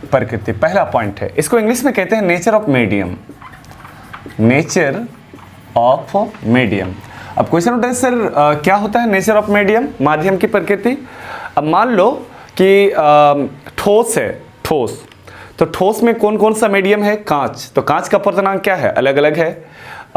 प्रकृति पहला पॉइंट है। इसको इंग्लिश में कहते हैं nature of medium, nature of medium. अब क्वेश्चन उठा है सर क्या होता है नेचर ऑफ मीडियम, माध्यम की प्रकृति। अब मान लो कि ठोस है, ठोस, तो ठोस में कौन कौन सा मीडियम है, कांच, तो कांच का अपवर्तनांक क्या है, अलग अलग है।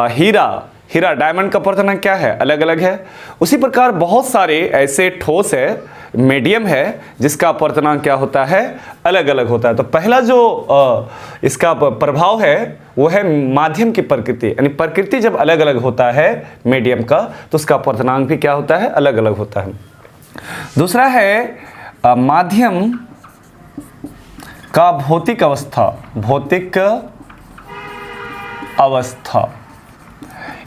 हीरा, डायमंड का अपवर्तनांक क्या है, अलग अलग है। उसी प्रकार बहुत सारे ऐसे ठोस है, मीडियम है, जिसका अपवर्तनांक क्या होता है, अलग अलग होता है। तो पहला जो इसका प्रभाव है वो है माध्यम की प्रकृति, यानी प्रकृति जब अलग अलग होता है मीडियम का तो उसका अपवर्तनांक भी क्या होता है, अलग अलग होता है। दूसरा है माध्यम का भौतिक अवस्था, भौतिक अवस्था,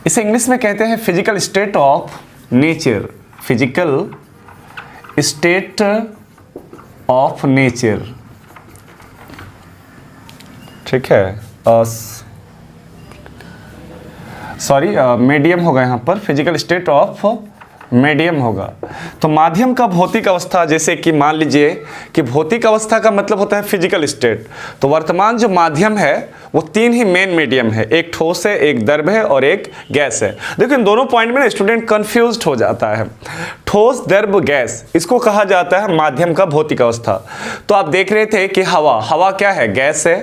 इसे इंग्लिश में कहते हैं physical state of nature, physical state of nature, ठीक है। सॉरी मीडियम होगा यहाँ पर, फिजिकल स्टेट ऑफ मीडियम होगा। तो माध्यम का भौतिक अवस्था, जैसे कि मान लीजिए कि भौतिक अवस्था का मतलब होता है फिजिकल स्टेट। तो वर्तमान जो माध्यम है वो 3 ही मेन मीडियम है, एक ठोस है, एक द्रव है और एक गैस है। देखो इन दोनों पॉइंट में ना स्टूडेंट कंफ्यूज्ड हो जाता है। ठोस, द्रव, गैस, इसको कहा जाता है माध्यम का भौतिक अवस्था। तो आप देख रहे थे कि हवा क्या है, गैस है,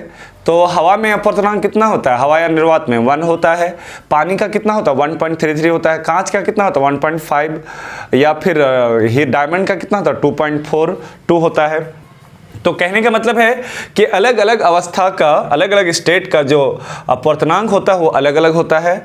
तो हवा में अपवर्तनांक कितना होता है, हवा या निर्वात में 1 होता है। पानी का कितना होता है, 1.33 होता है। कांच का कितना होता है, 1.5, या फिर डायमंड का कितना होता है, 2.42 होता है। तो कहने का मतलब है कि अलग अलग अवस्था का, अलग अलग स्टेट का जो अपवर्तनांक होता है वो अलग अलग होता है।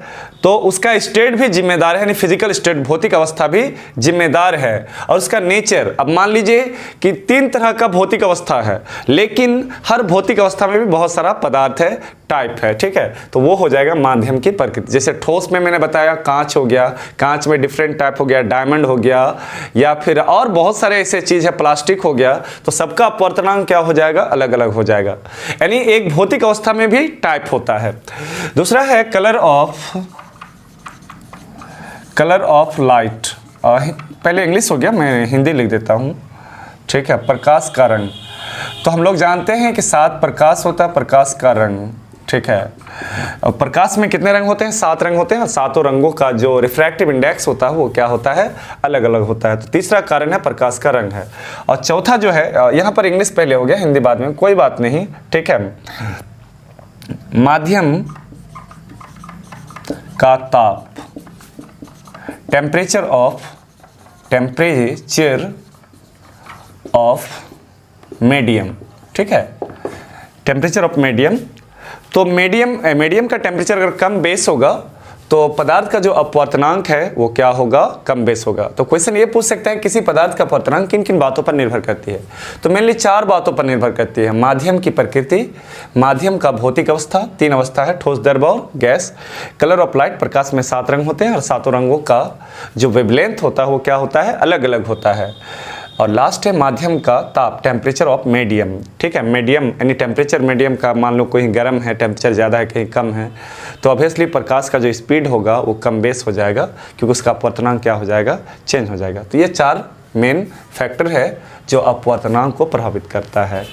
तो उसका स्टेट भी जिम्मेदार है, यानी फिजिकल स्टेट, भौतिक अवस्था भी जिम्मेदार है। और उसका नेचर, अब मान लीजिए कि 3 तरह का भौतिक अवस्था है, लेकिन हर भौतिक अवस्था में भी बहुत सारा पदार्थ है, टाइप है, ठीक है। तो वो हो जाएगा माध्यम की प्रकृति। जैसे ठोस में मैंने बताया कांच हो गया, कांच में डिफरेंट टाइप हो गया, डायमंड हो गया, या फिर और बहुत सारे ऐसे चीज़ है, प्लास्टिक हो गया, तो सबका अपवर्तनांक क्या हो जाएगा, अलग अलग हो जाएगा। यानी एक भौतिक अवस्था में भी टाइप होता है। दूसरा है कलर ऑफ लाइट। पहले इंग्लिश हो गया, मैं हिंदी लिख देता हूँ, ठीक है। प्रकाश का रंग, तो हम लोग जानते हैं कि 7 प्रकाश होता है, प्रकाश का रंग, ठीक है। और प्रकाश में कितने रंग होते हैं, 7 रंग होते हैं, और 7 रंगों का जो रिफ्रैक्टिव इंडेक्स होता है वो क्या होता है, अलग अलग होता है। तो तीसरा कारण है प्रकाश का रंग है। और चौथा जो है, यहाँ पर इंग्लिश पहले हो गया, हिंदी बाद में, कोई बात नहीं, ठीक है। माध्यम का ताप, टेम्परेचर ऑफ मीडियम, ठीक है, टेम्परेचर ऑफ मीडियम। तो मीडियम का टेम्परेचर अगर कम बेस होगा तो पदार्थ का जो अपवर्तनांक है वो क्या होगा, कम बेस होगा। तो क्वेश्चन ये पूछ सकता है किसी पदार्थ का अपवर्तनांक किन किन बातों पर निर्भर करती है। तो मेनली 4 बातों पर निर्भर करती है। माध्यम की प्रकृति, माध्यम का भौतिक अवस्था, 3 अवस्था है, ठोस, द्रव और गैस, कलर ऑफ लाइट, प्रकाश में 7 रंग होते हैं और 7 रंगों का जो वेवलेंथ होता है वो क्या होता है, अलग अलग होता है। और लास्ट है माध्यम का ताप, टेम्परेचर ऑफ मीडियम, ठीक है। मीडियम यानी टेम्परेचर मीडियम का, मान लो कहीं गर्म है, टेम्परेचर ज़्यादा है, कहीं कम है, तो ऑब्वियसली प्रकाश का जो स्पीड होगा वो कम बेस हो जाएगा, क्योंकि उसका अपवर्तनांक क्या हो जाएगा, चेंज हो जाएगा। तो ये 4 मेन फैक्टर है जो अपवर्तनांक को प्रभावित करता है।